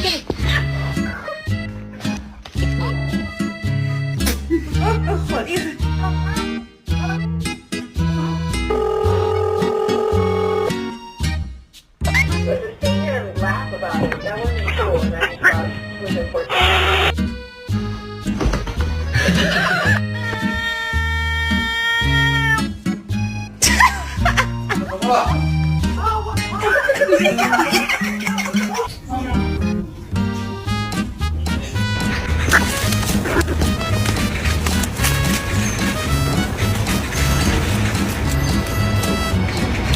Let's stay here and laugh about it. That wasn't cool. And I just thought it was important. Ano ba?